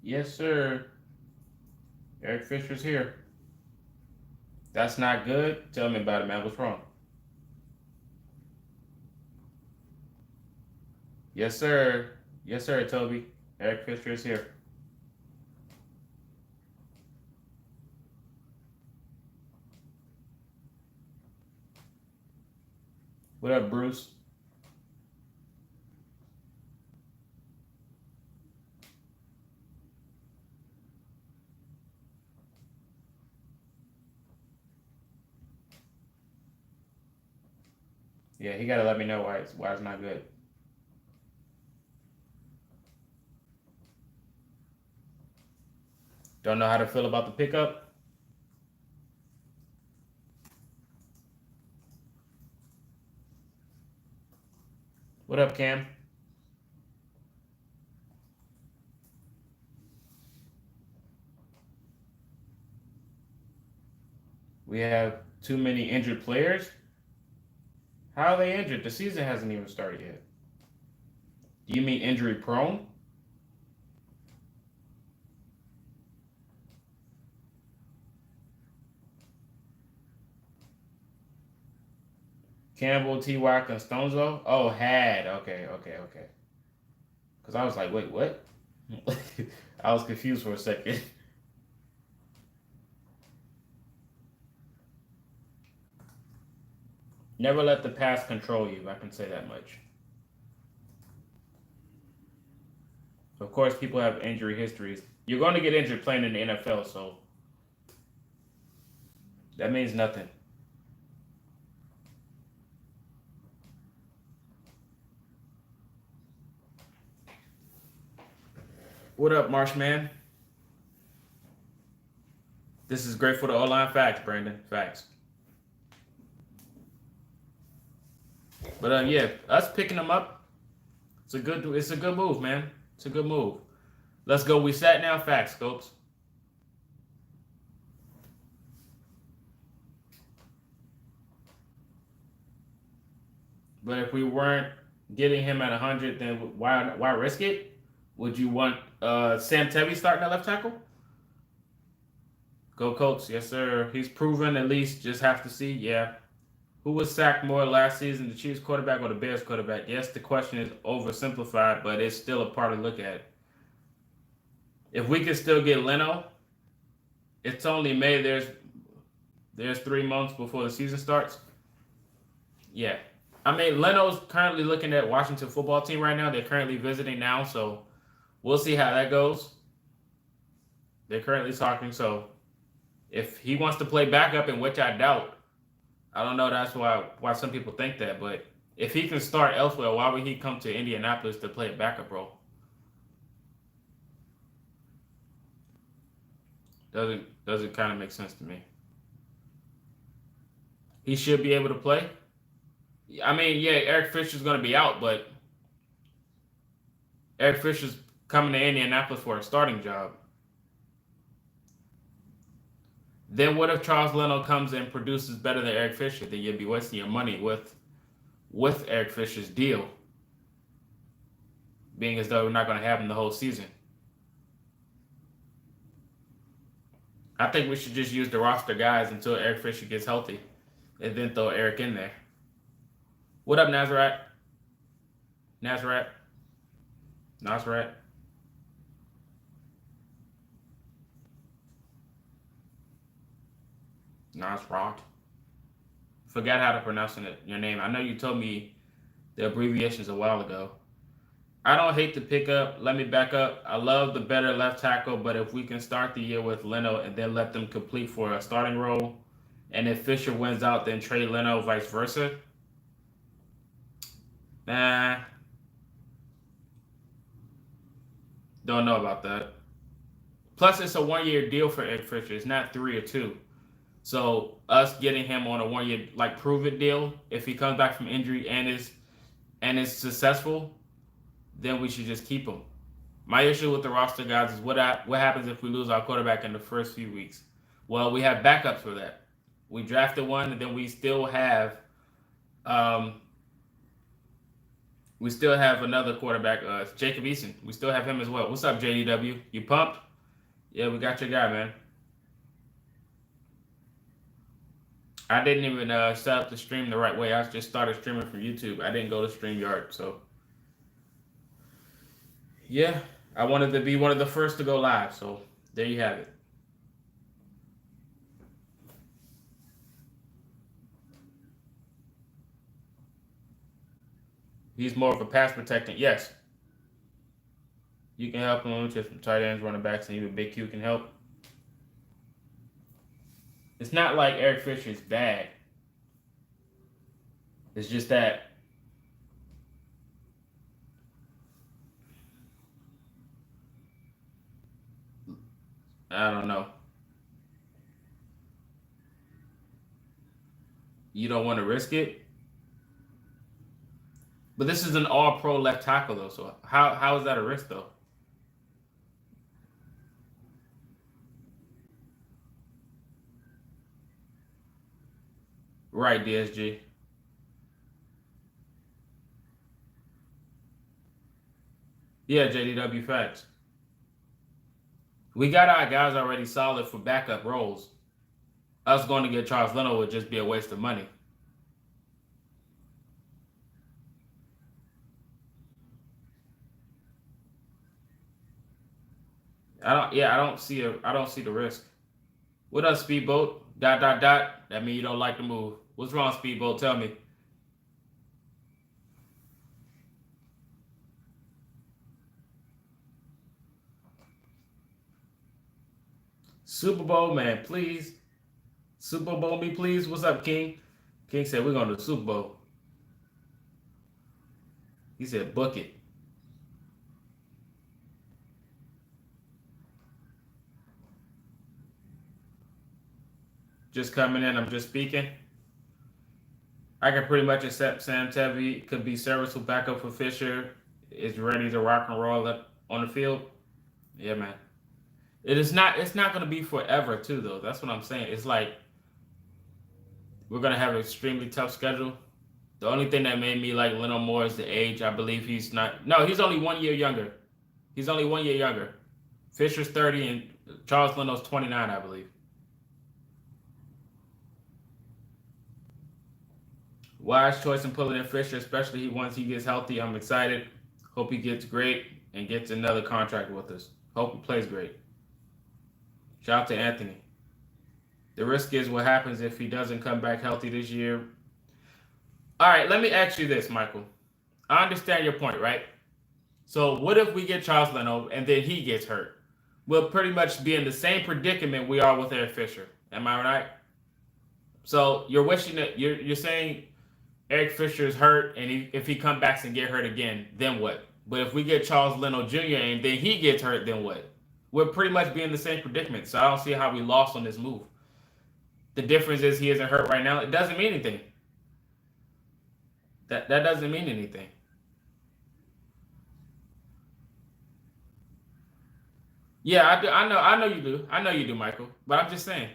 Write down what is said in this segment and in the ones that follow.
Yes, sir. Eric Fisher's here. That's not good. Tell me about it, man. What's wrong? Yes, sir. Yes, sir, Toby. Eric Fisher is here. What up, Bruce? Yeah, he got to let me know why it's not good. Don't know how to feel about the pickup. What up, Cam? We have too many injured players. How are they injured? The season hasn't even started yet. Do you mean injury prone? Campbell, T.Y. Constonzo? Oh, had. Okay, okay, okay. Because I was like, wait, what? I was confused for a second. Never let the past control you. I can say that much. Of course, people have injury histories. You're going to get injured playing in the NFL, so that means nothing. What up, Marshman? This is great for the O-line. Facts, Brandon. Facts. But yeah, us picking them up, it's a good move, man. It's a good move. Let's go. We sat now. Facts, Scopes. But if we weren't getting him at 100, then why risk it? Would you want Sam Tevy starting at left tackle? Go Colts, yes sir. He's proven at least. Just have to see. Yeah. Who was sacked more last season, the Chiefs quarterback or the Bears quarterback? Yes, the question is oversimplified, but it's still a part to look at. If we can still get Leno, it's only May. There's 3 months before the season starts. Yeah. I mean, Leno's currently looking at Washington football team right now. They're currently visiting now, so we'll see how that goes. They're currently talking, so if he wants to play backup, in which I doubt, I don't know. That's why some people think that, but if he can start elsewhere, why would he come to Indianapolis to play a backup role? Doesn't kind of make sense to me. He should be able to play. I mean, yeah, Eric Fisher's going to be out, but Eric Fisher's coming to Indianapolis for a starting job. Then what if Charles Leno comes and produces better than Eric Fisher? Then you'd be wasting your money with Eric Fisher's deal, being as though we're not going to have him the whole season. I think we should just use the roster guys until Eric Fisher gets healthy, and then throw Eric in there. What up, Nazareth? Nazareth? Nazareth? Nazareth? Forgot how to pronounce your name. I know you told me the abbreviations a while ago. I don't hate the pickup. Let me back up. I love the better left tackle, but if we can start the year with Leno and then let them complete for a starting role, and if Fisher wins out, then trade Leno, vice versa. Nah, don't know about that. Plus, it's a 1 year deal for Eric Fisher. It's not 3 or 2. So us getting him on a 1 year like prove it deal, if he comes back from injury and is successful, then we should just keep him. My issue with the roster guys is what happens if we lose our quarterback in the first few weeks. Well, we have backups for that. We drafted one, and then we still have We still have another quarterback, Jacob Eason. We still have him as well. What's up, JDW? You pumped? Yeah, we got your guy, man. I didn't even set up the stream the right way. I just started streaming from YouTube. I didn't go to StreamYard, so yeah, I wanted to be one of the first to go live. So there you have it. He's more of a pass protectant. Yes, you can help him with some tight ends, running backs, and even Big Q can help. It's not like Eric Fisher is bad. It's just that I don't know. You don't want to risk it. But this is an all-pro left tackle, though. So how is that a risk, though? Right, DSG. Yeah, JDW facts. We got our guys already solid for backup roles. Us going to get Charles Leno would just be a waste of money. I don't see the risk. What up, Speedboat? ... That means you don't like the move. What's wrong, Speedboat? Tell me. Super Bowl, man, please. Super Bowl me, please. What's up, King? King said we're going to the Super Bowl. He said book it. Just coming in, I'm just speaking. I can pretty much accept Sam Tevi could be serviceable backup for Fisher. Is ready to rock and roll up on the field. Yeah, man. It's not going to be forever, too, though. That's what I'm saying. It's like we're going to have an extremely tough schedule. The only thing that made me like Leno more is the age. I believe he's not. No, he's only 1 year younger. He's only 1 year younger. Fisher's 30 and Charles Leno's 29, I believe. Wise choice in pulling in Fisher, especially once he gets healthy. I'm excited. Hope he gets great and gets another contract with us. Hope he plays great. Shout out to Anthony. The risk is what happens if he doesn't come back healthy this year. All right, let me ask you this, Michael. I understand your point, right? So what if we get Charles Leno and then he gets hurt? We'll pretty much be in the same predicament we are with Eric Fisher. Am I right? So you're wishing that you're saying Eric Fisher is hurt, and if he comes back and get hurt again, then what? But if we get Charles Leno Jr. and then he gets hurt, then what? We're pretty much be in the same predicament. So I don't see how we lost on this move. The difference is he isn't hurt right now. It doesn't mean anything. That doesn't mean anything. Yeah, I do. I know you do. I know you do, Michael. But I'm just saying.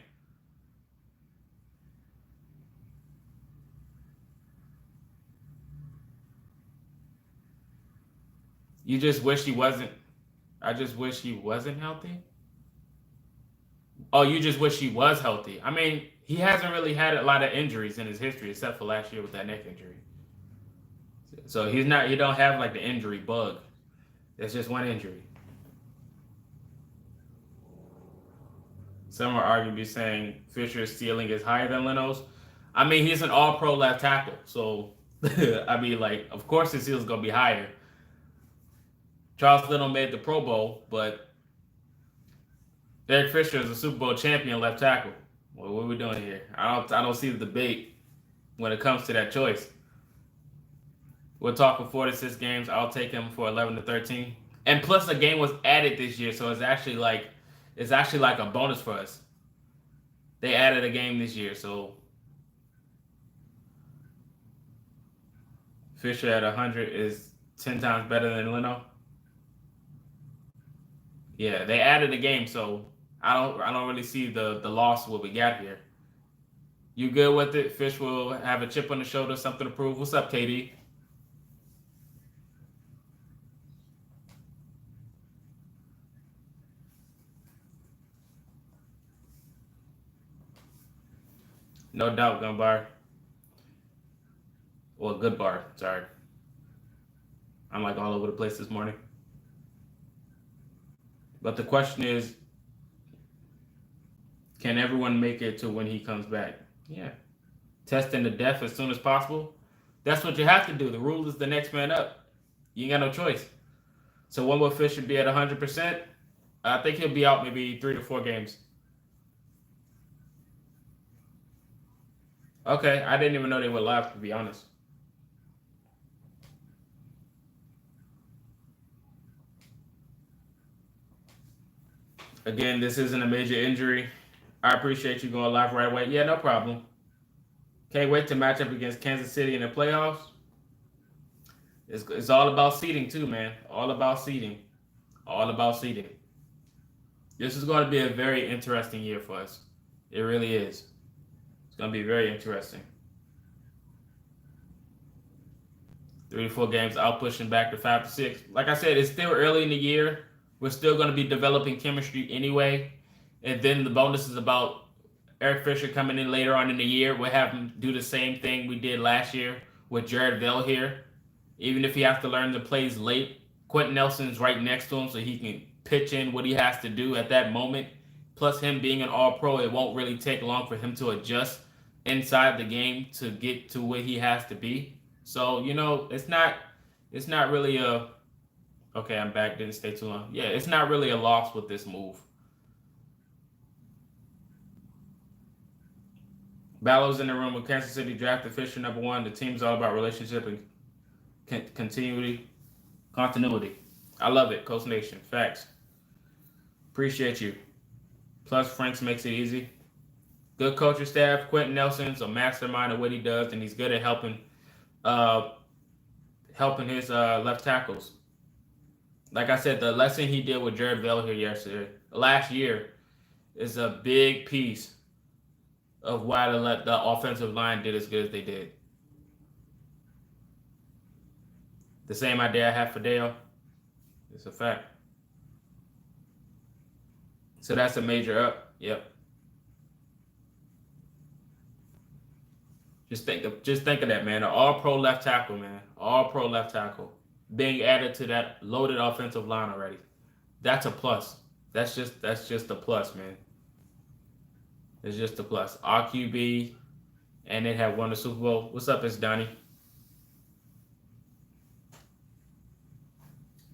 You just wish he wasn't. I just wish he wasn't healthy. Oh, you just wish he was healthy. I mean, he hasn't really had a lot of injuries in his history, except for last year with that neck injury. So he's not. You don't have like the injury bug. It's just one injury. Some are arguably saying Fisher's ceiling is higher than Leno's. I mean, he's an all-pro left tackle, so I mean, like, of course his ceiling's gonna be higher. Charles Leno made the Pro Bowl, but Eric Fisher is a Super Bowl champion left tackle. Well, what are we doing here? I don't see the debate when it comes to that choice. We're talking 4 to 6 games. I'll take him for 11 to 13. And plus, a game was added this year, so it's actually like a bonus for us. They added a game this year, so Fisher at 100 is 10 times better than Leno. Yeah, they added a game, so I don't really see the loss of what we got here. You good with it? Fish will have a chip on the shoulder, something to prove. What's up, KD? No doubt, gun bar. Well, good bar. Sorry. I'm like all over the place this morning. But the question is, can everyone make it to when he comes back? Yeah. Testing the death as soon as possible. That's what you have to do. The rule is the next man up. You ain't got no choice. So when will Fisher be at 100%? I think he'll be out maybe 3 to 4 games. Okay, I didn't even know they were live, to be honest. Again, this isn't a major injury. I appreciate you going live right away. Yeah, no problem. Can't wait to match up against Kansas City in the playoffs. It's all about seeding too, man. All about seeding. All about seeding. This is going to be a very interesting year for us. It really is. It's going to be very interesting. 3 to 4 games out, pushing back to 5 to 6. Like I said, it's still early in the year. We're still going to be developing chemistry anyway. And then the bonus is about Eric Fisher coming in later on in the year. We'll have him do the same thing we did last year with Jared Bell here. Even if he has to learn the plays late, Quentin Nelson's right next to him so he can pitch in what he has to do at that moment. Plus him being an all-pro, it won't really take long for him to adjust inside the game to get to where he has to be. So, it's not really a, okay, I'm back, didn't stay too long. Yeah, it's not really a loss with this move. Ballow's in the room with Kansas City drafted Fisher #1. The team's all about relationship and continuity. I love it, Colts Nation. Facts. Appreciate you. Plus, Franks makes it easy. Good coaching staff. Quentin Nelson's a mastermind of what he does, and he's good at helping his left tackles. Like I said, the lesson he did with Jared Bell here last year, is a big piece of why the offensive line did as good as they did. The same idea I have for Dale. It's a fact. So that's a major up. Yep. Just think of that, man. An all-pro left tackle, man. All-pro left tackle. Being added to that loaded offensive line already. That's a plus. That's just a plus, man. It's just a plus. RQB, and they have won the Super Bowl. What's up, it's Donnie.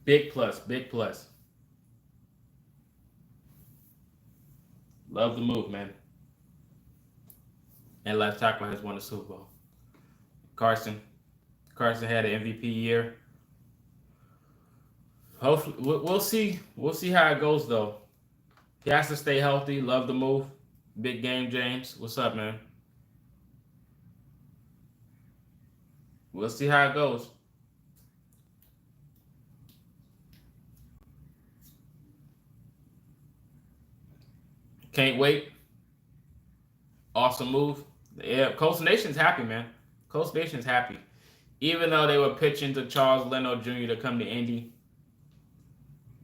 Big plus, big plus. Love the move, man. And left tackle has won the Super Bowl. Carson had an MVP year. Hopefully, we'll see. We'll see how it goes, though. He has to stay healthy. Love the move. Big game, James. What's up, man? We'll see how it goes. Can't wait. Awesome move. Yeah, Colts Nation's happy, man. Colts Nation's happy. Even though they were pitching to Charles Leno Jr. to come to Indy,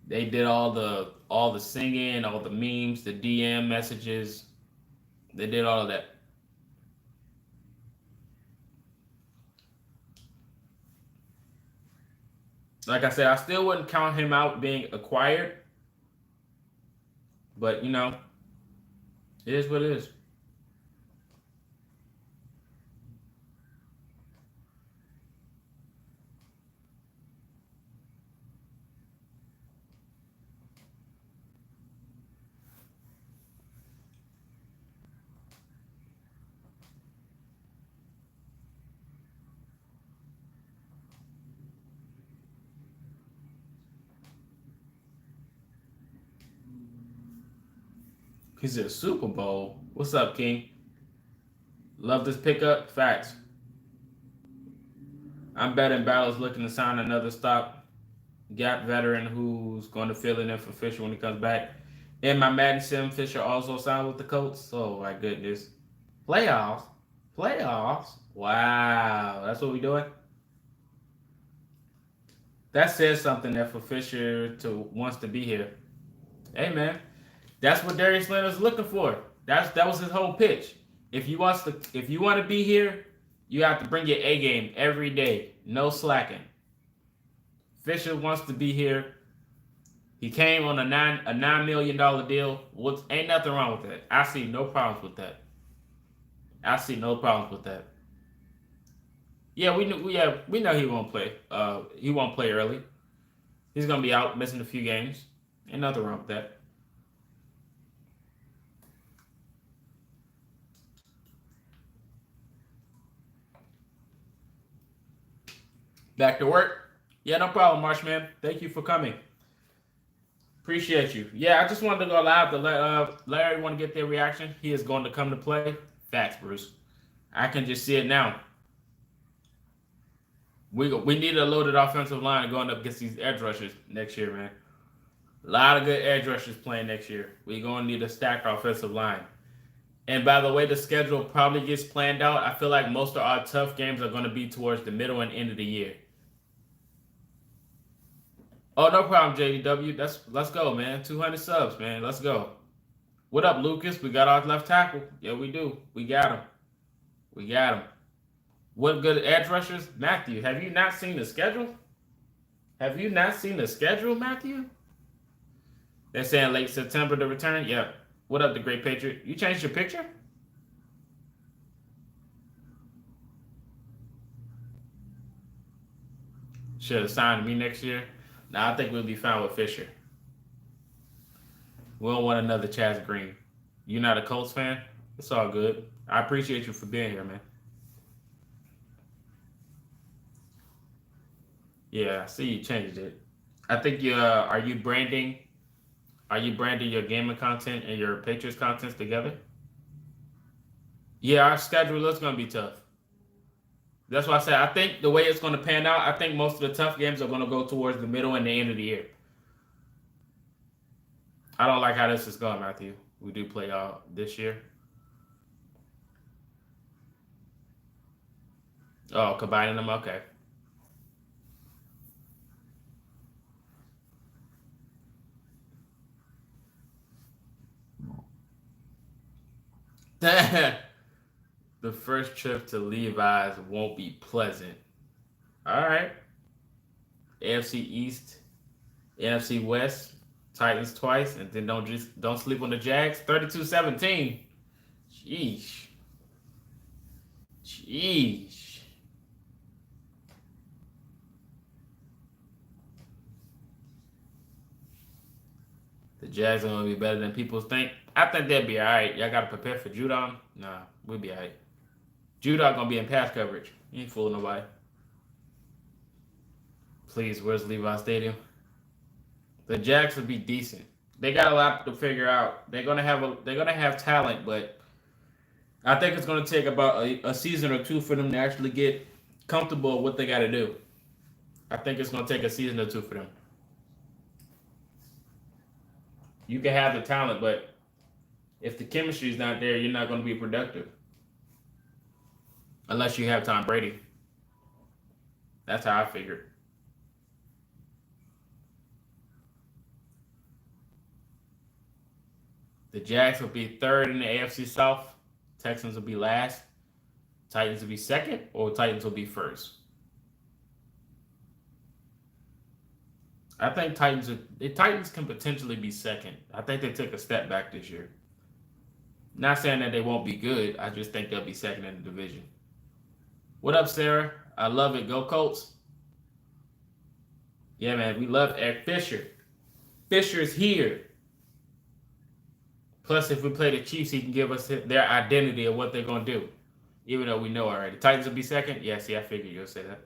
they did all the singing, all the memes, the DM messages. They did all of that. Like I said, I still wouldn't count him out being acquired. But, it is what it is. He's at a Super Bowl. What's up, King? Love this pickup. Facts. I'm betting Ballard's looking to sign another stop-gap veteran who's going to fill in for Fisher when he comes back. In my Madden Sim, Fisher also signed with the Colts. Oh, my goodness. Playoffs? Wow. That's what we're doing? That says something that for Fisher wants to be here. Hey, man. That's what Darius Leonard's looking for. That was his whole pitch. If you want to be here, you have to bring your A game every day. No slacking. Fisher wants to be here. He came on a $9 million deal. Ain't nothing wrong with that. I see no problems with that. Yeah, we know he won't play. He won't play early. He's gonna be out missing a few games. Ain't nothing wrong with that. Back to work. Yeah, no problem, Marshman. Thank you for coming. Appreciate you. Yeah, I just wanted to go live to let everyone get their reaction. He is going to come to play. Facts, Bruce. I can just see it now. We need a loaded offensive line going up against these edge rushers next year, man. A lot of good edge rushers playing next year. We're going to need a stacked offensive line. And by the way the schedule probably gets planned out, I feel like most of our tough games are going to be towards the middle and end of the year. Oh, no problem, JDW. Let's go, man. 200 subs, man. Let's go. What up, Lucas? We got our left tackle. Yeah, we do. We got him. What good edge rushers? Matthew, have you not seen the schedule? Matthew? They're saying late September to return? Yeah. What up, the Great Patriot? You changed your picture? Should have signed me next year. Nah, I think we'll be fine with Fisher. We don't want another Chaz Green. You not a Colts fan? It's all good. I appreciate you for being here, man. Yeah, I see you changed it. I think you are you branding your gaming content and your Patriots content together? Yeah, our schedule is gonna be tough. That's why I said I think the way it's gonna pan out, I think most of the tough games are gonna go towards the middle and the end of the year. I don't like how this is going, Matthew. We do play this year. Oh, combining them, okay. The first trip to Levi's won't be pleasant. All right. AFC East, NFC West, Titans twice, and then don't sleep on the Jags. 32-17. Sheesh. The Jags are gonna be better than people think. I think they'll be all right. Y'all gotta prepare for Judon. Nah, we'll be all right. Judon gonna be in pass coverage. He ain't fooling nobody. Please, where's Levi Stadium? The Jags will be decent. They got a lot to figure out. They're gonna have talent, but I think it's gonna take about a season or two for them to actually get comfortable with what they got to do. I think it's gonna take a season or two for them. You can have the talent, but if the chemistry is not there, you're not going to be productive. Unless you have Tom Brady. That's how I figured. The Jags will be third in the AFC South. Texans will be last. Titans will be second, or Titans will be first. I think Titans can potentially be second. I think they took a step back this year. Not saying that they won't be good. I just think they'll be second in the division. What up, Sarah? I love it. Go Colts. Yeah, man. We love Eric Fisher. Fisher's here. Plus, if we play the Chiefs, he can give us their identity of what they're going to do. Even though we know already. Titans will be second? Yeah, see, I figured you'll say that.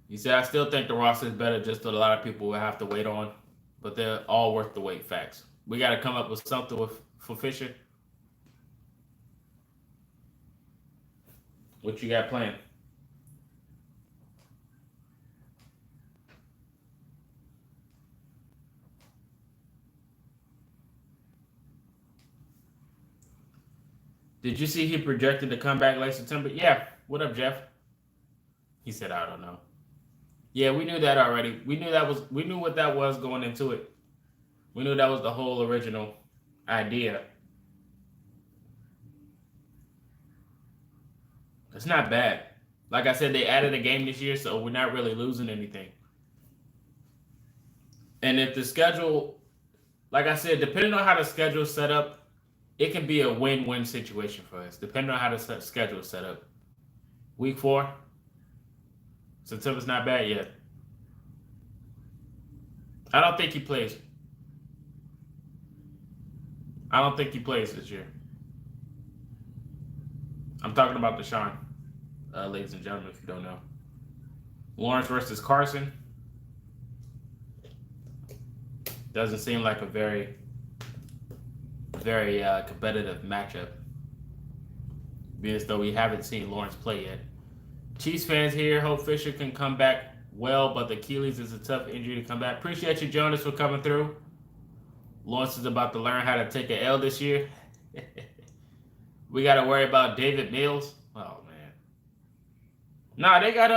You said, I still think the roster is better, just that a lot of people will have to wait on, but they're all worth the wait. Facts. We got to come up with something for Fisher. What you got planned? Did you see he projected to come back late September? Yeah. What up, Jeff? He said, I don't know. Yeah, we knew that already. We knew what that was going into it. We knew that was the whole original idea. It's not bad. Like I said, they added a game this year, so we're not really losing anything. And if the schedule, like I said, depending on how the schedule is set up, it can be a win-win situation for us. Depending on how the schedule is set up. Week 4, September's not bad yet. I don't think he plays. I don't think he plays this year. I'm talking about Deshaun, ladies and gentlemen, if you don't know. Lawrence versus Carson doesn't seem like a very, very competitive matchup, being as though we haven't seen Lawrence play yet. Chiefs fans here hope Fisher can come back well, but the Achilles is a tough injury to come back. Appreciate you, Jonas, for coming through. Lawrence is about to learn how to take an L this year. We got to worry about David Mills. Oh, man. Nah, they got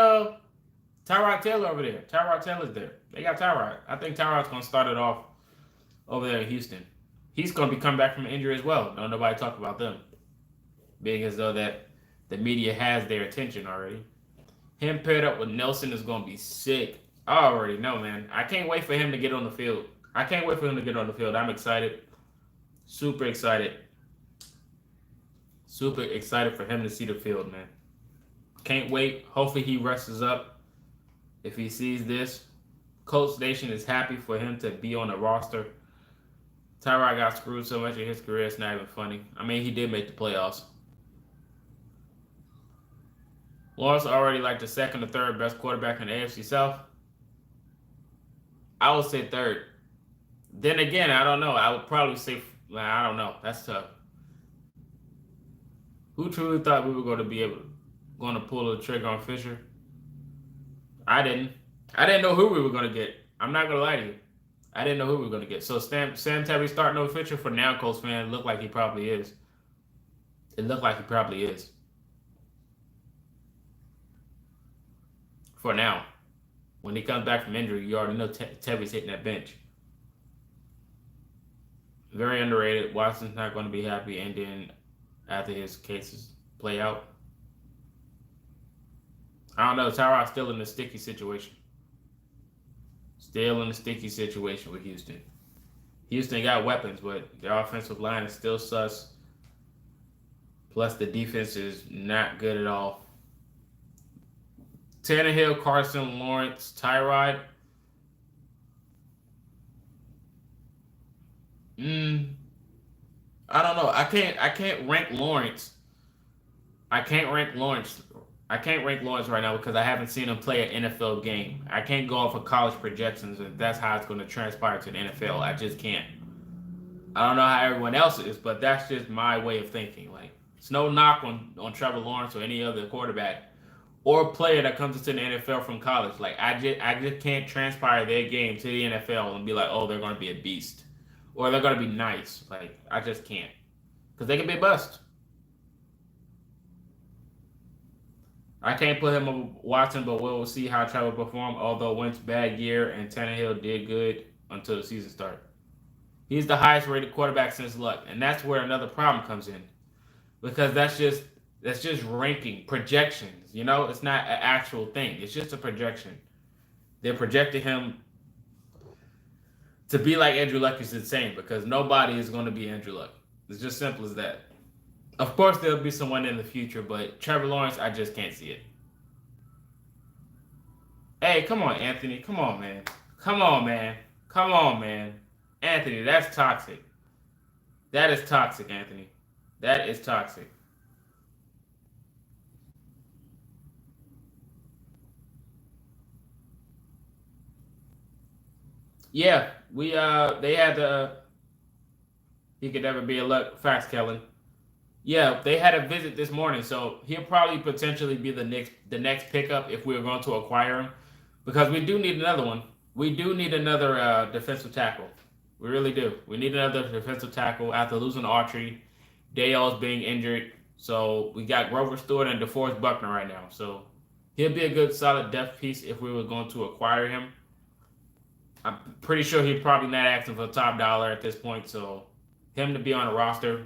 Tyrod Taylor over there. Tyrod Taylor's there. They got Tyrod. I think Tyrod's going to start it off over there in Houston. He's going to be coming back from injury as well. Don't nobody talk about them. Being as though that the media has their attention already. Him paired up with Nelson is going to be sick. I already know, man. I can't wait for him to get on the field. I'm excited. Super excited. Super excited for him to see the field, man. Can't wait. Hopefully he rests up if he sees this. Colts Nation is happy for him to be on the roster. Tyrod got screwed so much in his career, it's not even funny. I mean, he did make the playoffs. Lawrence already like the second or third best quarterback in the AFC South. I would say third. Then again, I don't know. I would probably say, I don't know. That's tough. Who truly thought we were going to pull the trigger on Fisher? I didn't. I didn't know who we were going to get. I'm not going to lie to you. I didn't know who we were going to get. So Sam Terry starting over Fisher for now, Colts fan. Looked like he probably is. It looked like he probably is. For now. When he comes back from injury, you already know Terry's hitting that bench. Very underrated. Watson's not going to be happy ending after his cases play out. I don't know. Tyrod's still in a sticky situation. Still in a sticky situation with Houston. Houston got weapons, but their offensive line is still sus. Plus, the defense is not good at all. Tannehill, Carson, Lawrence, Tyrod. I don't know. I can't rank Lawrence. I can't rank Lawrence right now because I haven't seen him play an NFL game. I can't go off of college projections and that's how it's going to transpire to the NFL. I just can't. I don't know how everyone else is, but that's just my way of thinking. Like, it's no knock on Trevor Lawrence or any other quarterback or player that comes into the NFL from college. Like, I just can't transpire their game to the NFL and be like, oh, they're going to be a beast. Or they're going to be nice. Like, I just can't. Because they can be a bust. I can't put him on Watson, but we'll see how Trevor performed. Although Wentz bad year and Tannehill did good until the season started. He's the highest rated quarterback since Luck. And that's where another problem comes in. Because that's just ranking, projections. You know, it's not an actual thing. It's just a projection. They're projecting him to be like Andrew Luck is insane because nobody is going to be Andrew Luck. It's just simple as that. Of course, there'll be someone in the future, but Trevor Lawrence, I just can't see it. Hey, come on, Anthony. Come on, man. Come on, man. Come on, man. Anthony, that's toxic. That is toxic, Anthony. That is toxic. Yeah, they had he could never be a Luck. Facts, Kellen. Yeah, they had a visit this morning, so he'll probably potentially be the next pickup if we were going to acquire him, because we do need another one. We do need another defensive tackle. We really do. We need another defensive tackle after losing Autry. Dale's being injured, so we got Grover Stewart and DeForest Buckner right now. So He'll be a good, solid depth piece if we were going to acquire him. I'm pretty sure he's probably not asking for top dollar at this point, so him to be on the roster,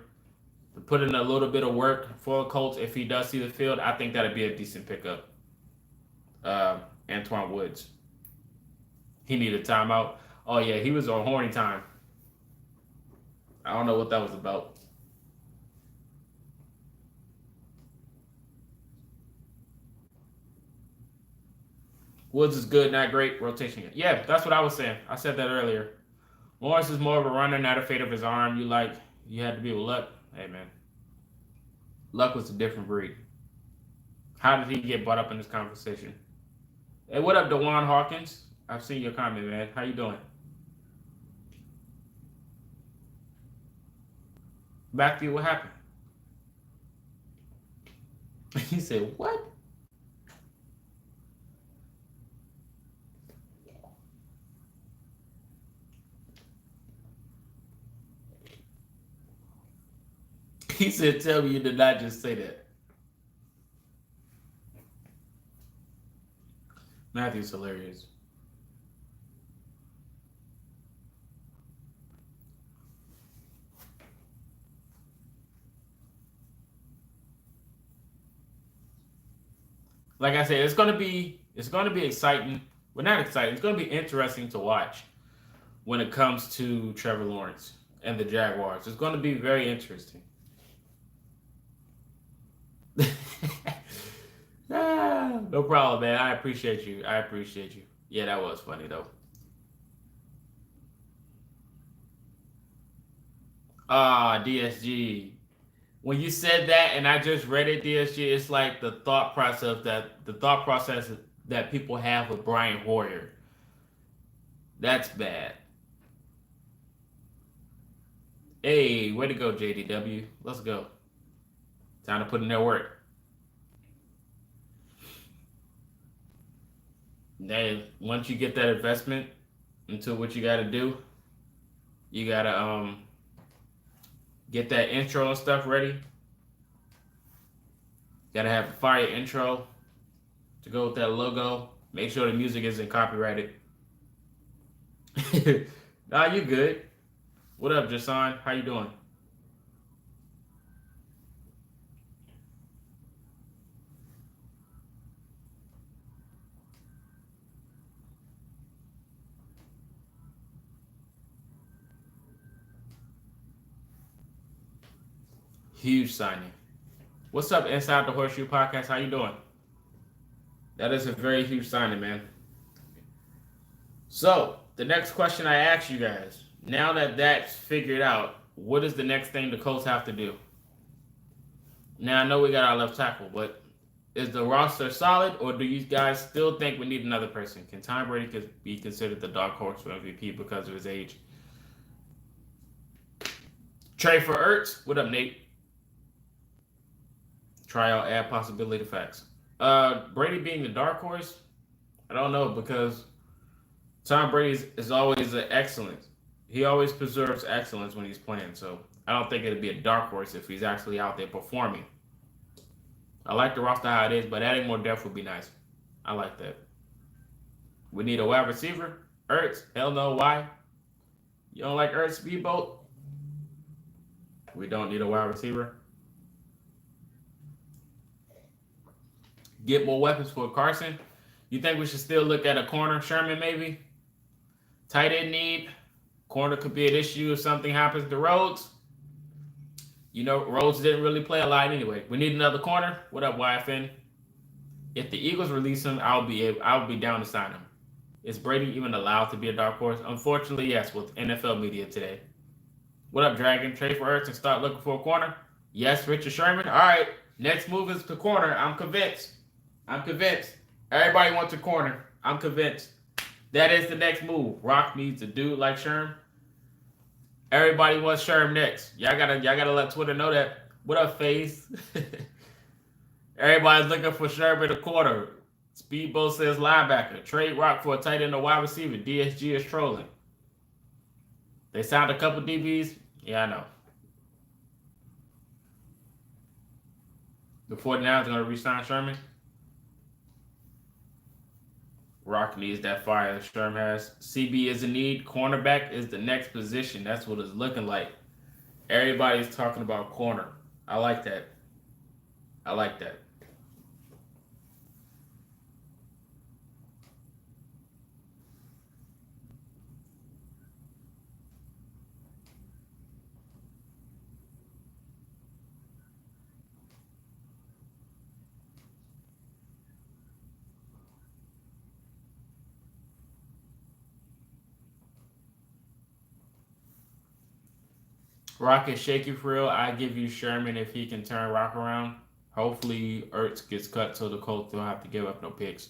to put in a little bit of work for the Colts if he does see the field, I think that'd be a decent pickup. Antoine Woods. He needed timeout. Oh yeah, he was on horny time. I don't know what that was about. Woods is good, not great. Rotation. Yeah, that's what I was saying. I said that earlier. Lawrence is more of a runner, not afraid of his arm. You had to be with Luck. Hey man, Luck was a different breed. How did he get brought up in this conversation? Hey, what up, DeJuan Hawkins? I've seen your comment, man. How you doing? Back to you. What happened? He said, "What?" He said, "Tell me you did not just say that." Matthew's hilarious. Like I said, it's gonna be exciting. Well, not exciting. It's gonna be interesting to watch when it comes to Trevor Lawrence and the Jaguars. It's gonna be very interesting. No problem, man. I appreciate you. Yeah, that was funny though. DSG. When you said that and I just read it, DSG, it's like the thought process that people have with Brian Hoyer. That's bad. Hey, way to go, JDW. Let's go. Time to put in their work. Then once you get that investment into what you gotta do, you gotta get that intro and stuff ready. Gotta have a fire intro to go with that logo. Make sure the music isn't copyrighted. Nah, you good. What up, Jason? How you doing? Huge signing. What's up, Inside the Horseshoe Podcast? How you doing? That is a very huge signing, man. So, the next question I ask you guys, now that that's figured out, what is the next thing the Colts have to do? Now, I know we got our left tackle, but is the roster solid, or do you guys still think we need another person? Can Tom Brady be considered the dark horse for MVP because of his age? Trade for Ertz? What up, Nate? Try out, add possibility to facts. Brady being the dark horse? I don't know, because Tom Brady is always an excellence. He always preserves excellence when he's playing, so I don't think it'd be a dark horse if he's actually out there performing. I like the roster how it is, but adding more depth would be nice. I like that. We need a wide receiver. Ertz? Hell no. Why? You don't like Ertz speedboat? We don't need a wide receiver. Get more weapons for Carson. You think we should still look at a corner? Sherman, maybe? Tight end need. Corner could be an issue if something happens to Rhodes. You know, Rhodes didn't really play a lot anyway. We need another corner. What up, YFN? If the Eagles release him, I'll be down to sign him. Is Brady even allowed to be a dark horse? Unfortunately, yes, with NFL media today. What up, Dragon? Trade for Ertz and start looking for a corner? Yes, Richard Sherman. All right, next move is to corner. I'm convinced. Everybody wants a corner. I'm convinced. That is the next move. Rock needs a dude like Sherm. Everybody wants Sherm next. Y'all gotta let Twitter know that. What up, FaZe? Everybody's looking for Sherm in the corner. Speedboat says linebacker. Trade Rock for a tight end or wide receiver. DSG is trolling. They signed a couple DBs. Yeah, I know. The 49ers are going to re-sign Sherman. Rock needs that fire that Sherm has. CB is a need. Cornerback is the next position. That's what it's looking like. Everybody's talking about corner. I like that. I like that. Rock is shaky for real. I give you Sherman if he can turn Rock around. Hopefully, Ertz gets cut so the Colts don't have to give up no picks.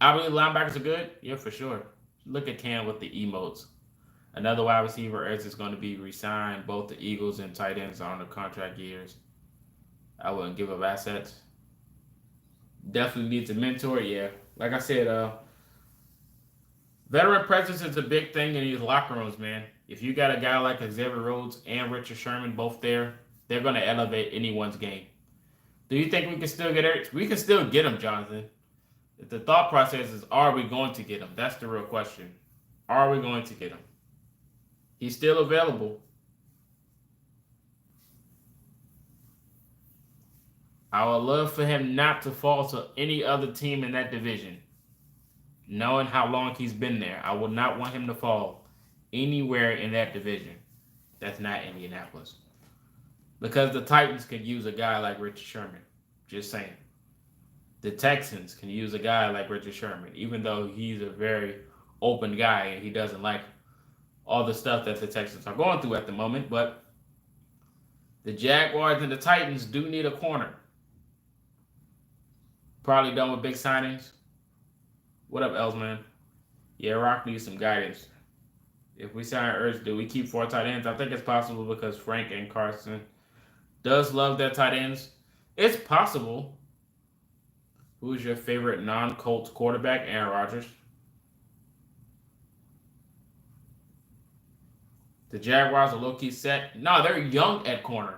I believe linebackers are good. Yeah, for sure. Look at Cam with the emotes. Another wide receiver, Ertz is going to be re-signed. Both the Eagles and tight ends are on the contract years. I wouldn't give up assets. Definitely needs a mentor. Yeah, like I said, veteran presence is a big thing in these locker rooms, man. If you got a guy like Xavier Rhodes and Richard Sherman both there, they're going to elevate anyone's game. Do you think we can still get Ertz? We can still get him, Jonathan. The thought process is, are we going to get him? That's the real question. Are we going to get him? He's still available. I would love for him not to fall to any other team in that division. Knowing how long he's been there, I would not want him to fall anywhere in that division. That's not Indianapolis. Because the Titans could use a guy like Richard Sherman. Just saying. The Texans can use a guy like Richard Sherman, even though he's a very open guy and he doesn't like all the stuff that the Texans are going through at the moment. But the Jaguars and the Titans do need a corner. Probably done with big signings. What up, Elsman? Yeah, Rock needs some guidance. If we sign Ertz, do we keep 4 tight ends? I think it's possible because Frank and Carson does love their tight ends. It's possible. Who's your favorite non-Colts quarterback? Aaron Rodgers. The Jaguars are low-key set. No, they're young at corner.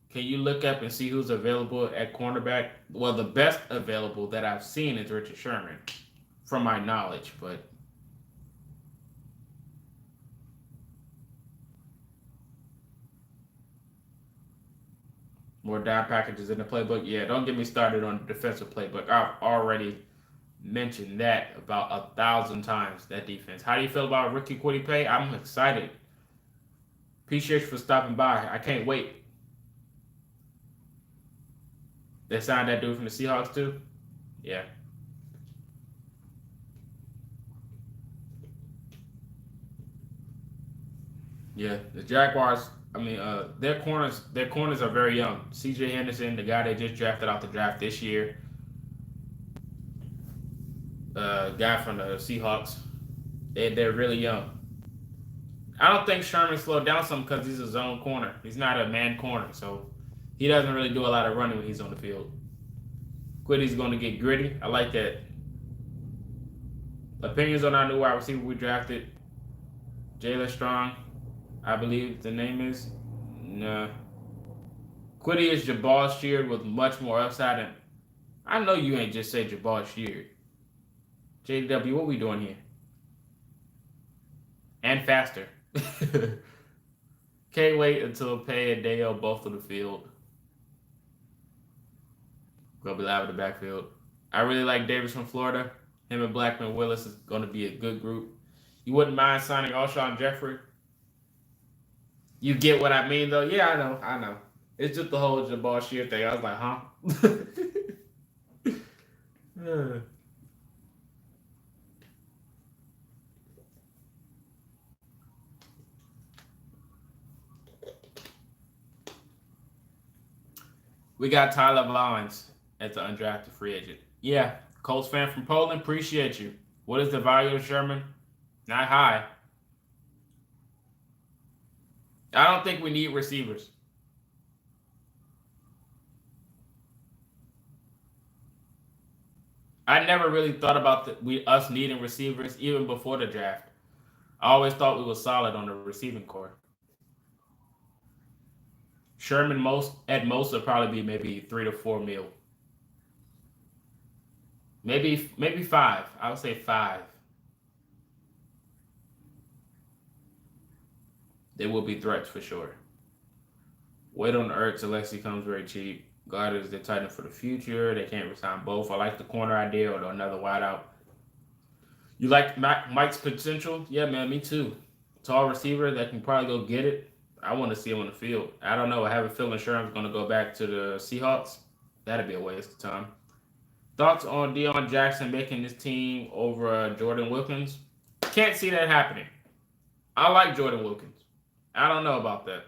Can you look up and see who's available at cornerback? Well, the best available that I've seen is Richard Sherman, from my knowledge, but more down packages in the playbook. Yeah, don't get me started on the defensive playbook. I've already mentioned that about 1,000 times, that defense. How do you feel about Ricky Quiddy Pay? I'm excited. Appreciate you for stopping by. I can't wait. They signed that dude from the Seahawks too? Yeah. Yeah, the Jaguars, I mean, their corners are very young. CJ Henderson, the guy they just drafted out the draft this year. Guy from the Seahawks. They're really young. I don't think Sherman slowed down some because he's a zone corner. He's not a man corner, so he doesn't really do a lot of running when he's on the field. Quiddy's going to get gritty. I like that. Opinions on our new wide receiver we drafted. Jaylen Strong, I believe the name is. Nah. Quiddy is Jabal Sheard with much more upside. And I know you ain't just say Jabal Sheard. JW, what we doing here? And faster. Can't wait until Pay and Dale both on the field. Gonna be live in the backfield. I really like Davis from Florida. Him and Blackman Willis is going to be a good group. You wouldn't mind signing Alshon Jeffrey? You get what I mean, though? Yeah, I know. It's just the whole Jabal Sheard thing. I was like, huh? We got Tyler Vaughns as the undrafted free agent. Yeah, Colts fan from Poland, appreciate you. What is the value of Sherman? Not high. I don't think we need receivers. I never really thought about us needing receivers even before the draft. I always thought we were solid on the receiving core. Sherman at most will probably be maybe $3 to $4 million. Maybe five. I would say five. They will be threats for sure. Wait on Ertz unless he comes very cheap. God is the tight end for the future. They can't resign both. I like the corner idea or another wideout. You like Mike's potential? Yeah, man, me too. Tall receiver that can probably go get it. I want to see him on the field. I don't know. I have a feeling Sherman's going to go back to the Seahawks. That'd be a waste of time. Thoughts on Deion Jackson making this team over Jordan Wilkins? Can't see that happening. I like Jordan Wilkins. I don't know about that.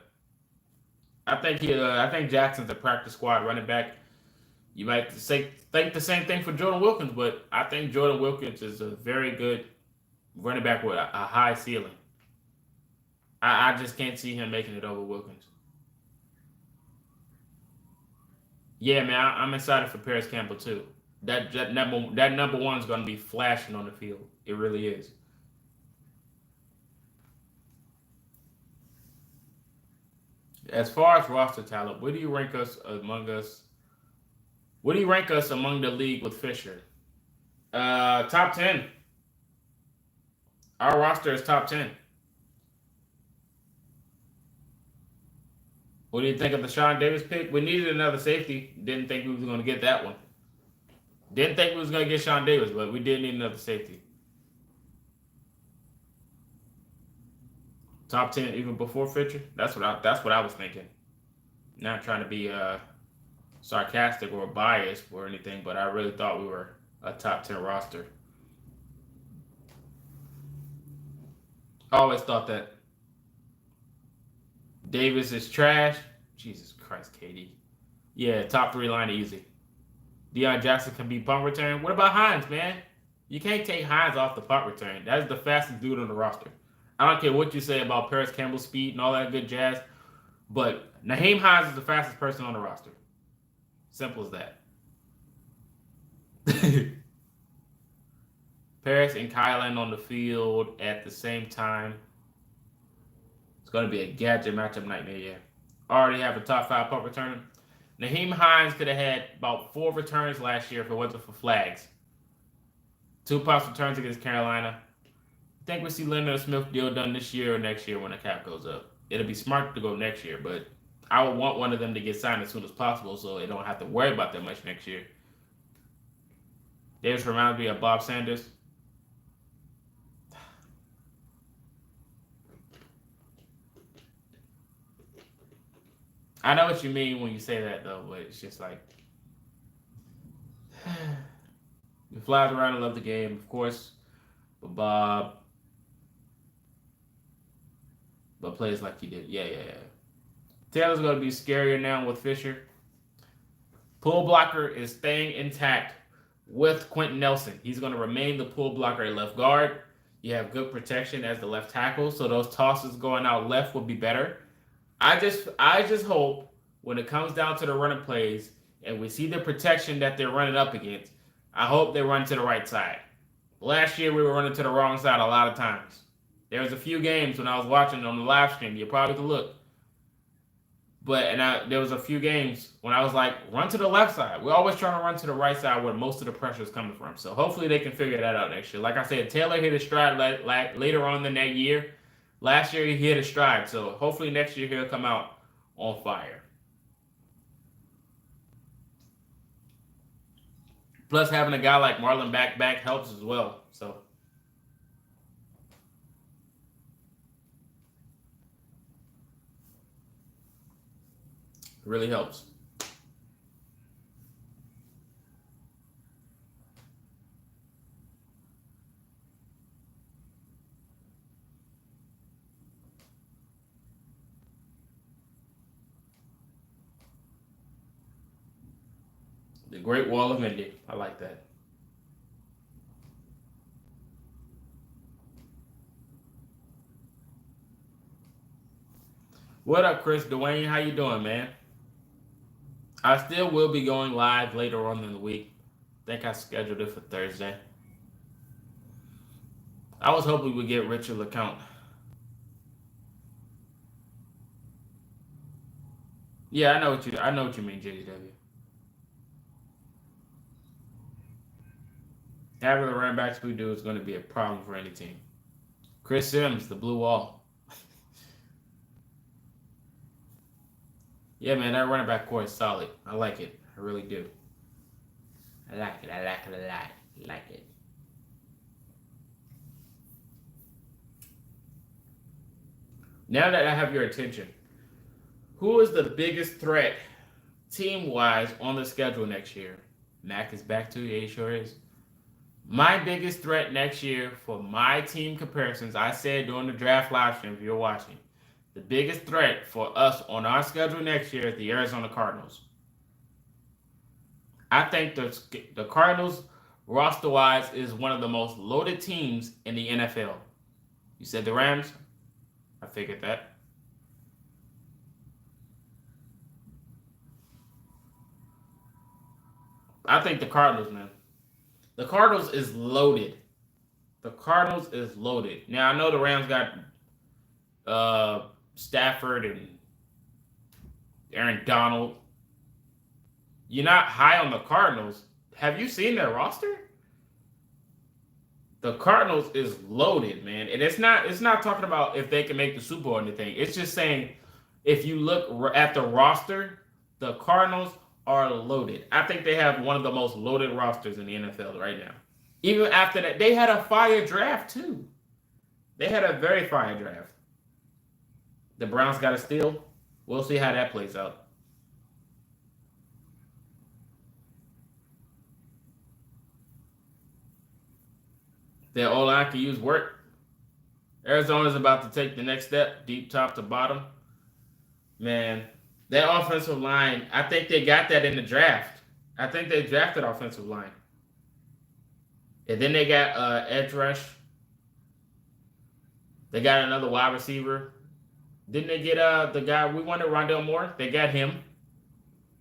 I think Jackson's a practice squad running back. You might think the same thing for Jordan Wilkins, but I think Jordan Wilkins is a very good running back with a high ceiling. I just can't see him making it over Wilkins. Yeah, man, I'm excited for Paris Campbell too. That number one is going to be flashing on the field. It really is. As far as roster talent, where do you rank us among us? Where do you rank us among the league with Fisher? Top 10. Our roster is top 10. What do you think of the Sean Davis pick? We needed another safety. Didn't think we was going to get that one. Didn't think we was going to get Sean Davis, but we did need another safety. Top 10 even before Fisher? That's what I was thinking. Not trying to be sarcastic or biased or anything, but I really thought we were a top 10 roster. I always thought that Davis is trash. Jesus Christ, KD. Yeah, top 3 line easy. Deion Jackson can be punt return. What about Hines, man? You can't take Hines off the punt return. That is the fastest dude on the roster. I don't care what you say about Paris Campbell's speed and all that good jazz, but Naheem Hines is the fastest person on the roster. Simple as that. Paris and Kylan on the field at the same time. It's going to be a gadget matchup nightmare, yeah. Already have a top 5 punt returner. Naheem Hines could have had about 4 returns last year if it wasn't for flags. 2 punt returns against Carolina. I think we see Leonard Smith deal done this year or next year when the cap goes up. It'll be smart to go next year, but I would want one of them to get signed as soon as possible so they don't have to worry about that much next year. Davis reminds me of Bob Sanders. I know what you mean when you say that, though, but it's just like he flies around and love the game, of course, but plays like he did. Yeah. Taylor's going to be scarier now with Fisher. Pull blocker is staying intact with Quentin Nelson. He's going to remain the pull blocker at left guard. You have good protection as the left tackle, so those tosses going out left will be better. I just hope when it comes down to the running plays and we see the protection that they're running up against, I hope they run to the right side. Last year we were running to the wrong side a lot of times. There was a few games when I was watching on the live stream. You probably could look. There was a few games when I was like, run to the left side. We're always trying to run to the right side where most of the pressure is coming from. So hopefully they can figure that out next year. Like I said, Taylor hit a stride later on in that year. Last year he hit a stride. So hopefully next year he'll come out on fire. Plus having a guy like Marlon back helps as well. So it really helps. The Great Wall of India. I like that. What up, Chris Dwayne? How you doing, man? I still will be going live later on in the week. I think I scheduled it for Thursday. I was hoping we would get Richard LeCount. Yeah, I know what you mean, JW. Having the running backs we do is going to be a problem for any team. Chris Sims, the blue wall. Yeah, man, that running back core is solid. I like it. I really do. I like it. I like it a lot. I like it. Now that I have your attention, who is the biggest threat team-wise on the schedule next year? Mac is back too. Yeah, he sure is. My biggest threat next year for my team comparisons, I said during the draft live stream, if you're watching, the biggest threat for us on our schedule next year is the Arizona Cardinals. I think the Cardinals, roster-wise, is one of the most loaded teams in the NFL. You said the Rams? I figured that. I think the Cardinals, man. The Cardinals is loaded. The Cardinals is loaded. Now, I know the Rams got Stafford and Aaron Donald. You're not high on the Cardinals. Have you seen their roster? The Cardinals is loaded, man. And it's not talking about if they can make the Super Bowl or anything. It's just saying if you look at the roster, the Cardinals are loaded. I think they have one of the most loaded rosters in the NFL right now. Even after that, they had a fire draft too. They had a very fire draft. The Browns got a steal. We'll see how that plays out. Their O-line can use work. Arizona's about to take the next step, deep top to bottom. Man, that offensive line, I think they got that in the draft. I think they drafted offensive line. And then they got edge rush. They got another wide receiver. Didn't they get the guy we wanted, Rondell Moore? They got him,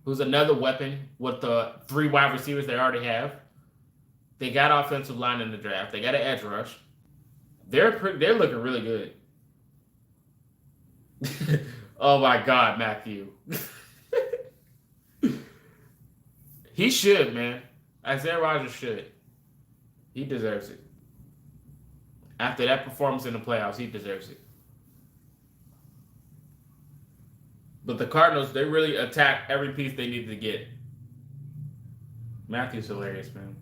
who's another weapon with the 3 wide receivers they already have. They got offensive line in the draft. They got an edge rush. They're looking really good. Oh my God, Matthew. He should, man. Isaiah Rodgers should. He deserves it. After that performance in the playoffs, he deserves it. But the Cardinals, they really attacked every piece they needed to get. Matthew's hilarious, man.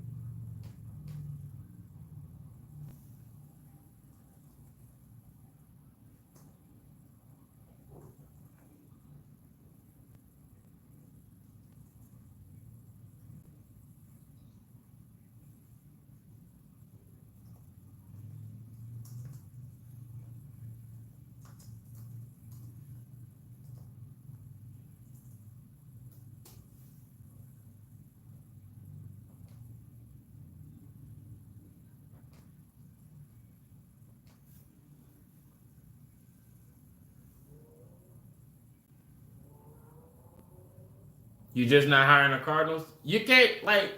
You just not hiring the Cardinals? You can't, like,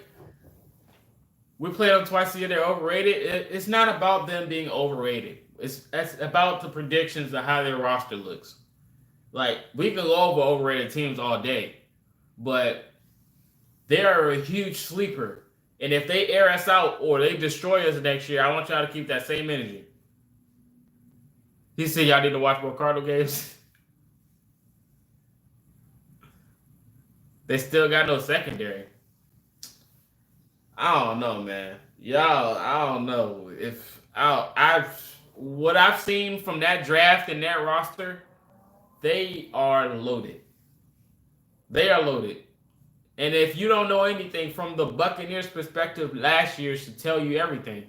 we play them twice a year. They're overrated. It's not about them being overrated. It's about the predictions of how their roster looks. Like, we can go over overrated teams all day, but they are a huge sleeper. And if they air us out or they destroy us next year, I want y'all to keep that same energy. He said y'all need to watch more Cardinal games. They still got no secondary. I don't know, man. Y'all, I don't know if what I've seen from that draft and that roster, they are loaded. They are loaded. And if you don't know anything from the Buccaneers' perspective, last year should tell you everything.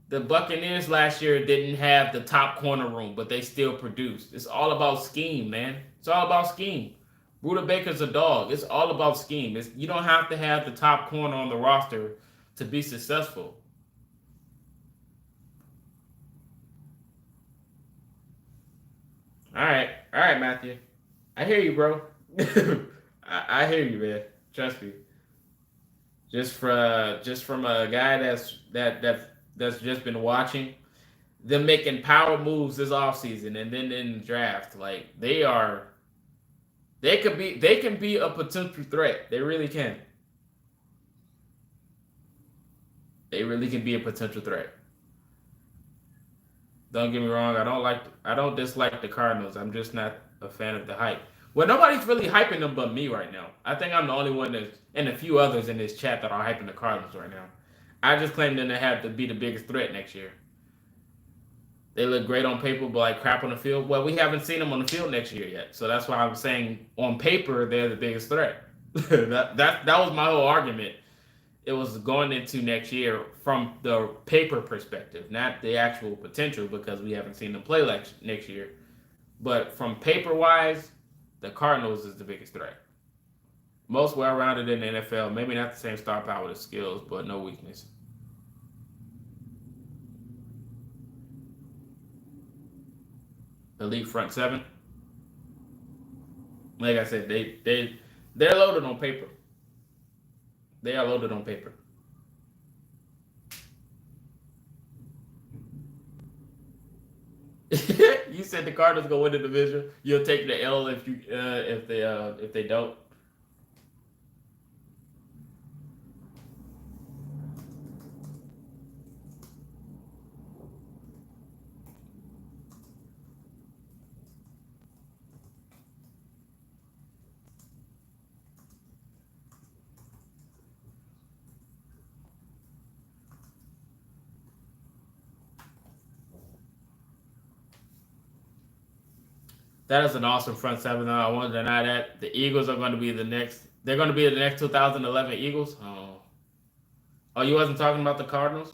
The Buccaneers last year didn't have the top corner room, but they still produced. It's all about scheme, man. It's all about scheme. Buda Baker's a dog. It's all about scheme. You don't have to have the top corner on the roster to be successful. All right, Matthew. I hear you, bro. I hear you, man. Trust me. Just from a guy that's just been watching them making power moves this offseason and then in the draft, like they can be a potential threat. They really can. They really can be a potential threat. Don't get me wrong. I don't dislike the Cardinals. I'm just not a fan of the hype. Well, nobody's really hyping them but me right now. I think I'm the only one that's, and a few others in this chat that are hyping the Cardinals right now. I just claim them to have to be the biggest threat next year. They look great on paper, but like crap on the field. Well, we haven't seen them on the field next year yet, so that's why I'm saying on paper they're the biggest threat. that was my whole argument. It was going into next year from the paper perspective, not the actual potential, because we haven't seen them play like next year. But from paper wise, the Cardinals is the biggest threat. Most well rounded in the NFL. Maybe not the same star power or skills, but no weakness. Elite front seven. Like I said, they're loaded on paper. They are loaded on paper. You said the Cardinals gonna win the division. You'll take the L if they don't. That is an awesome front seven. I won't deny that. The Eagles are going to be the next. They're going to be the next 2011 Eagles. Oh, you wasn't talking about the Cardinals?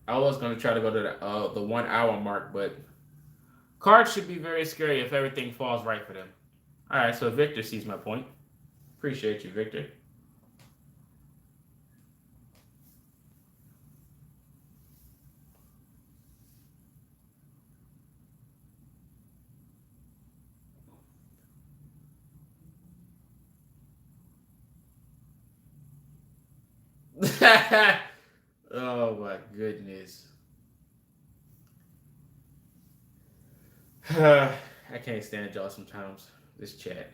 I was going to try to go to the 1 hour mark, but Cards should be very scary if everything falls right for them. All right, so Victor sees my point. Appreciate you, Victor. Oh my goodness. I can't stand y'all sometimes. This chat.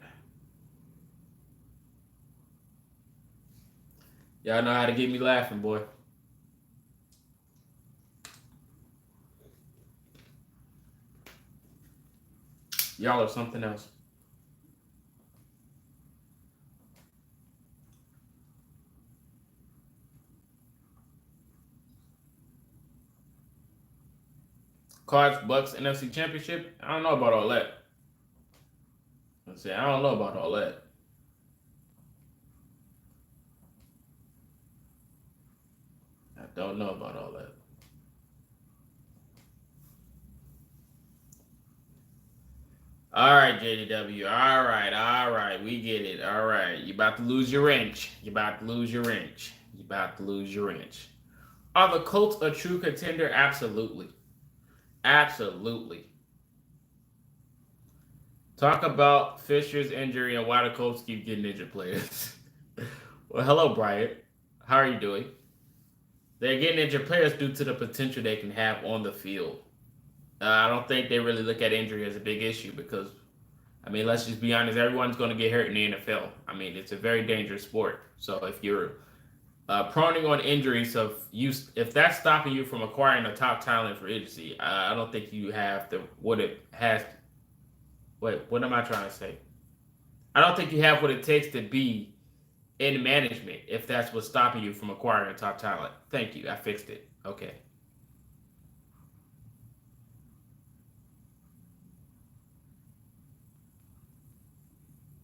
Y'all know how to get me laughing, boy. Y'all are something else. Cards, Bucks, NFC Championship. I don't know about all that. Let's see. I don't know about all that. I don't know about all that. All right, JDW. All right. We get it. All right. You about to lose your wrench. You about to lose your wrench. You about to lose your wrench. Are the Colts a true contender? Absolutely. Absolutely. Talk about Fisher's injury and why the Colts keep getting injured players. Well, hello, Bryant. How are you doing? They're getting injured players due to the potential they can have on the field. I don't think they really look at injury as a big issue because, I mean, let's just be honest, everyone's going to get hurt in the NFL. I mean, it's a very dangerous sport. So if you're proning on injuries, if that's stopping you from acquiring a top talent for agency, I don't think you have what am I trying to say? I don't think you have what it takes to be in management if that's what's stopping you from acquiring top talent. Thank you. I fixed it. Okay.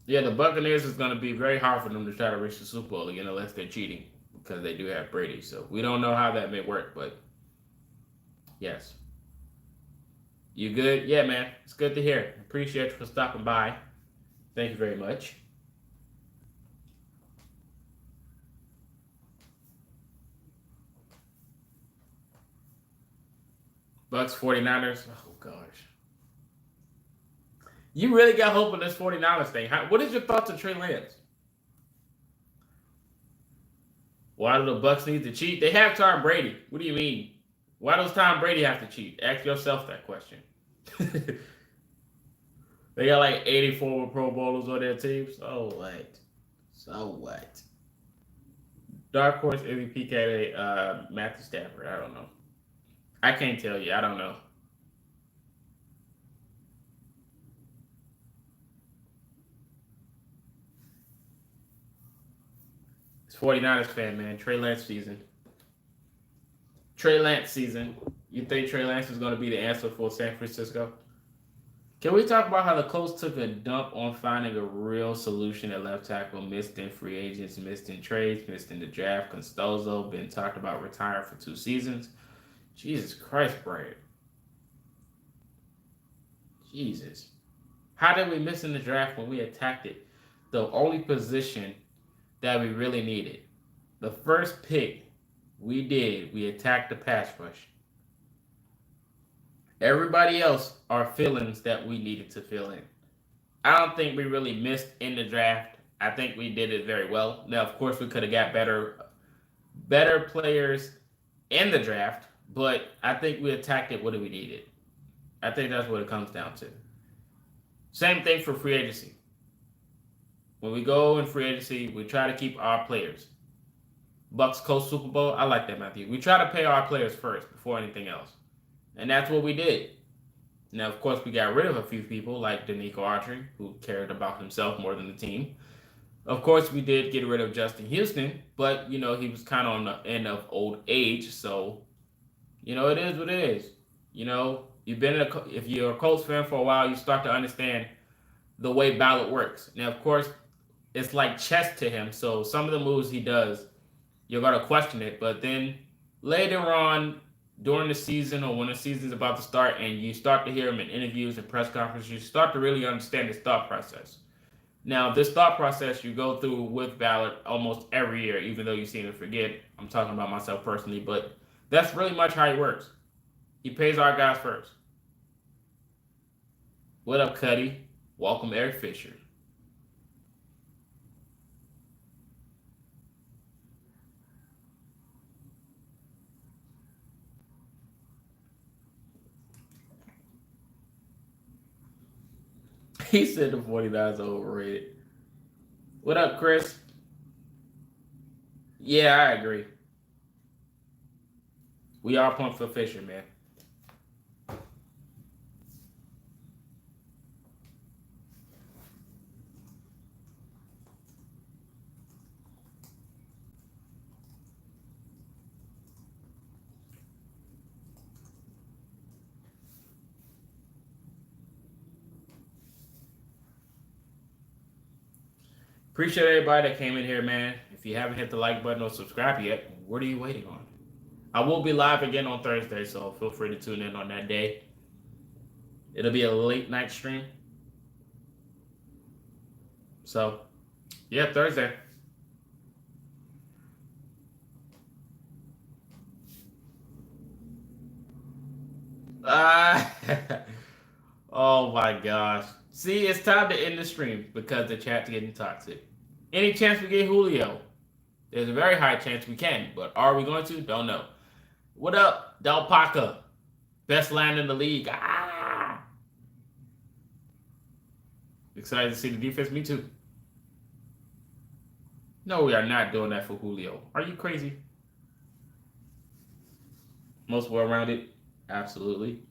Yeah, the Buccaneers is going to be very hard for them to try to reach the Super Bowl again unless they're cheating because they do have Brady. So we don't know how that may work, but yes. You good? Yeah, man. It's good to hear. Appreciate you for stopping by. Thank you very much. Bucks 49ers. Oh gosh. You really got hope in this 49ers thing. What is your thoughts on Trey Lance? Why do the Bucks need to cheat? They have Tom Brady. What do you mean? Why does Tom Brady have to cheat? Ask yourself that question. They got like 84 Pro Bowlers on their team. So what? So what? Dark horse MVP candidate, Matthew Stafford. I don't know. I can't tell you. I don't know. It's 49ers fan, man. Trey Lance season. Trey Lance season. You think Trey Lance is going to be the answer for San Francisco? Can we talk about how the Colts took a dump on finding a real solution at left tackle? Missed in free agents, missed in trades, missed in the draft. Costozo been talked about retiring for 2 seasons. Jesus Christ, Brad. Jesus. How did we miss in the draft when we attacked it? The only position that we really needed. The first pick we attacked the pass rush. Everybody else are feelings that we needed to fill in. I don't think we really missed in the draft. I think we did it very well. Now, of course, we could have got better players in the draft, but I think we attacked it what we needed. I think that's what it comes down to. Same thing for free agency. When we go in free agency, we try to keep our players. Bucks Colts Super Bowl, I like that, Matthew. We try to pay our players first before anything else. And that's what we did. Now, of course, we got rid of a few people like Danico Autry, who cared about himself more than the team. Of course, we did get rid of Justin Houston, but, he was kind of on the end of old age. So, it is what it is. You've been if you're a Colts fan for a while, you start to understand the way Ballard works. Now, of course, it's like chess to him. So some of the moves he does, you're going to question it. But then later on, during the season or when the season's about to start and you start to hear him in interviews and press conferences, you start to really understand his thought process. Now, this thought process you go through with Ballard almost every year, even though you seem to forget. I'm talking about myself personally, but that's really much how he works. He pays our guys first. What up, Cuddy? Welcome, Eric Fisher. He said the 49ers are overrated. What up, Chris? Yeah, I agree. We are pumped for Fisher, man. Appreciate everybody that came in here, man. If you haven't hit the like button or subscribe yet, what are you waiting on? I will be live again on Thursday, so feel free to tune in on that day. It'll be a late night stream. So, yeah, Thursday. Oh my gosh. See, it's time to end the stream because the chat's getting toxic. Any chance we get Julio? There's a very high chance we can, but are we going to? Don't know. What up, Dalpaca? Best line in the league. Excited to see the defense. Me too. No, we are not doing that for Julio. Are you crazy? Most well-rounded? Absolutely.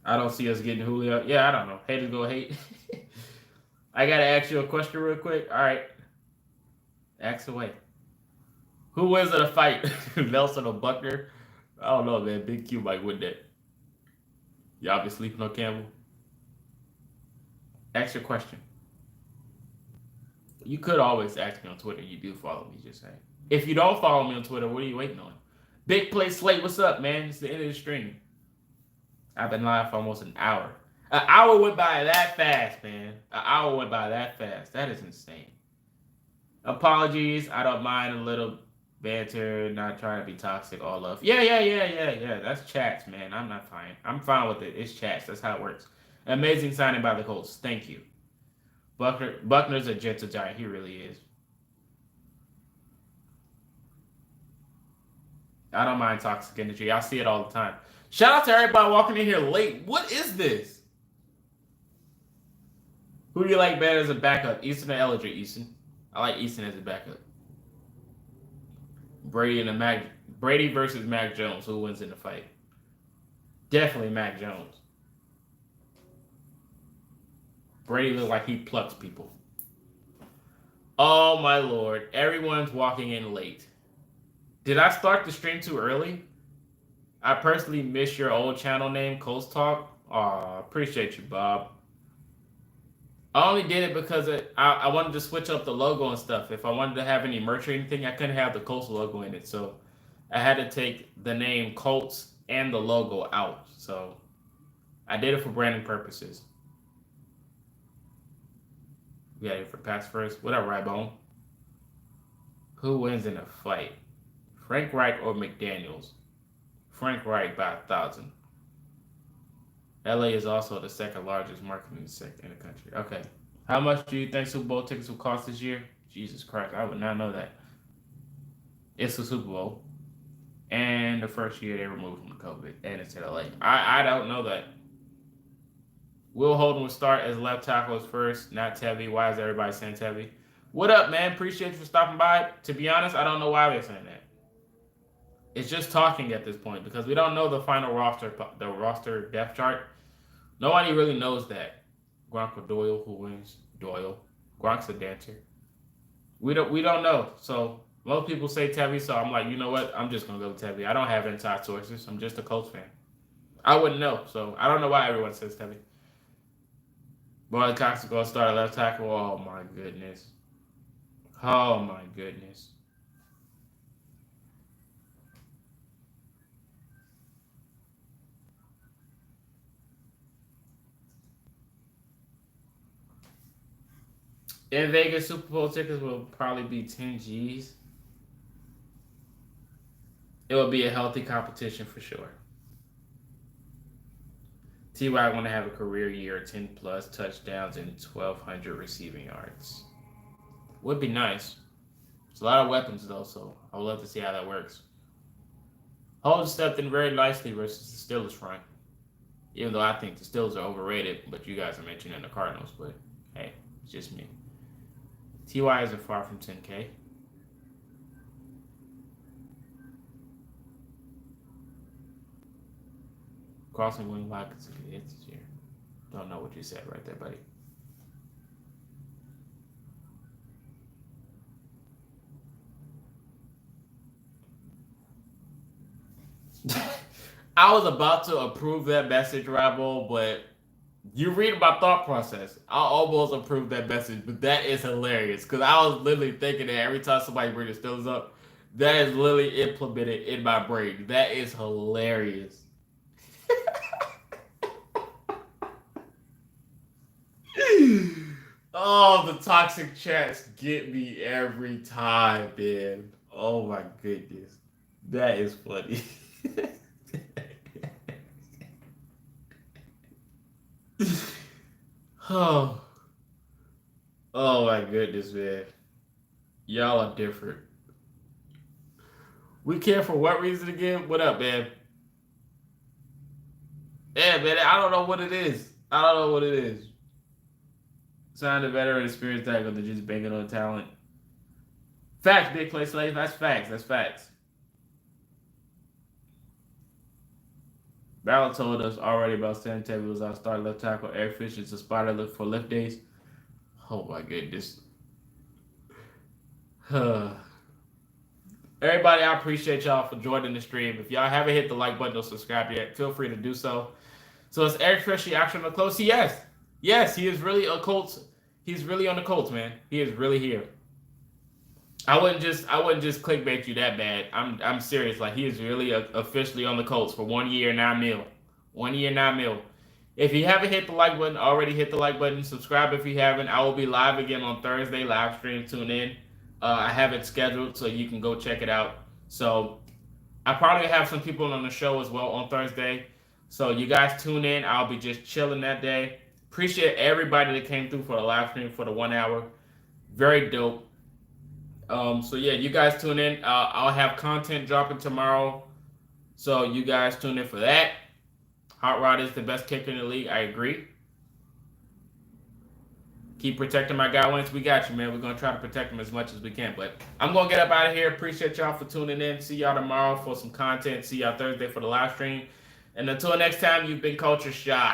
I don't see us getting Julio. Yeah, I don't know. Haters go hate. I gotta ask you a question real quick. All right. Ask away. Who wins in a fight? Nelson or Buckner? I don't know, man. Big Q might win that. Y'all been sleeping on Campbell? Ask your question. You could always ask me on Twitter. You do follow me, just saying. If you don't follow me on Twitter, what are you waiting on? Big Play Slate, what's up, man? It's the end of the stream. I've been live for almost an hour. An hour went by that fast, man. An hour went by that fast. That is insane. Apologies. I don't mind a little banter, not trying to be toxic, all love. Yeah. That's chats, man. I'm not fine. I'm fine with it. It's chats. That's how it works. Amazing signing by the Colts. Thank you. Buckner's a gentle giant. He really is. I don't mind toxic energy. I see it all the time. Shout out to everybody walking in here late. What is this? Who do you like better as a backup, Easton or Ellinger? Easton. I like Easton as a backup. Brady versus Mac Jones. Who wins in the fight? Definitely Mac Jones. Brady looks like he plucks people. Oh my lord! Everyone's walking in late. Did I start the stream too early? I personally miss your old channel name, ColtsTalk. Aw, appreciate you, Bob. I only did it because I wanted to switch up the logo and stuff. If I wanted to have any merch or anything, I couldn't have the Colts logo in it. So I had to take the name Colts and the logo out. So I did it for branding purposes. We got it for pass first. What up, Rybone? Who wins in a fight? Frank Reich or McDaniels? Frank Reich by 1,000. LA is also the second largest marketing sector in the country. Okay. How much do you think Super Bowl tickets will cost this year? Jesus Christ, I would not know that. It's the Super Bowl. And the first year they removed from COVID. And it's in LA. I don't know that. Will Holden will start as left tackles first, not Tevy. Why is everybody saying Tevy? What up, man? Appreciate you for stopping by. To be honest, I don't know why they're saying that. It's just talking at this point because we don't know the final roster depth chart. Nobody really knows that. Gronk or Doyle, who wins? Doyle. Gronk's a dancer. We don't know. So most people say Tevy, so I'm like, you know what? I'm just gonna go with Tevy. I don't have inside sources. I'm just a Colts fan. I wouldn't know, so I don't know why everyone says Tevy. Barley Cox is gonna start at left tackle. Oh my goodness. Oh my goodness. In Vegas, Super Bowl tickets will probably be 10 G's. It will be a healthy competition for sure. T.Y. want to have a career year, 10 plus touchdowns and 1,200 receiving yards. Would be nice. It's a lot of weapons though, so I would love to see how that works. Holden stepped in very nicely versus the Steelers front. Even though I think the Steelers are overrated, but you guys are mentioning the Cardinals, but hey, it's just me. T.Y. isn't far from 10K. Crossing wing Lions this year. Don't know what you said right there, buddy. I was about to approve that message, Rabble, but you read my thought process. I almost approved that message, but that is hilarious because I was literally thinking that every time somebody brings the Steelers up, that is literally implemented in my brain. That is hilarious. Oh, the toxic chats get me every time, man. Oh my goodness. That is funny. oh. Oh my goodness, man. Y'all are different. We care for what reason again? What up, man? Yeah, man, I don't know what it is. I don't know what it is. Sign a veteran experience tag on the just banging on talent. Facts, big play slave. That's facts. That's facts. Ballard told us already about Stan Tevy was our starting left tackle. Eric Fisher is a spotter look for lift days. Oh my goodness. Everybody, I appreciate y'all for joining the stream. If y'all haven't hit the like button or subscribe yet, feel free to do so. So it's Eric Fisher actually on the Colts. Yes, he is really a Colts. He's really on the Colts, man. He is really here. I wouldn't just clickbait you that bad. I'm serious. Like he is really officially on the Colts for 1 year, $9 million. 1 year, $9 million. If you haven't hit the like button, already hit the like button. Subscribe if you haven't. I will be live again on Thursday, live stream. Tune in. I have it scheduled so you can go check it out. So I probably have some people on the show as well on Thursday. So you guys tune in. I'll be just chilling that day. Appreciate everybody that came through for the live stream for the 1 hour. Very dope. So yeah, you guys tune in. I'll have content dropping tomorrow. So you guys tune in for that. Hot Rod is the best kicker in the league. I agree. Keep protecting my guy Wentz. We got you, man. We're going to try to protect him as much as we can. But I'm going to get up out of here. Appreciate y'all for tuning in. See y'all tomorrow for some content. See y'all Thursday for the live stream. And until next time, you've been Culture Shock.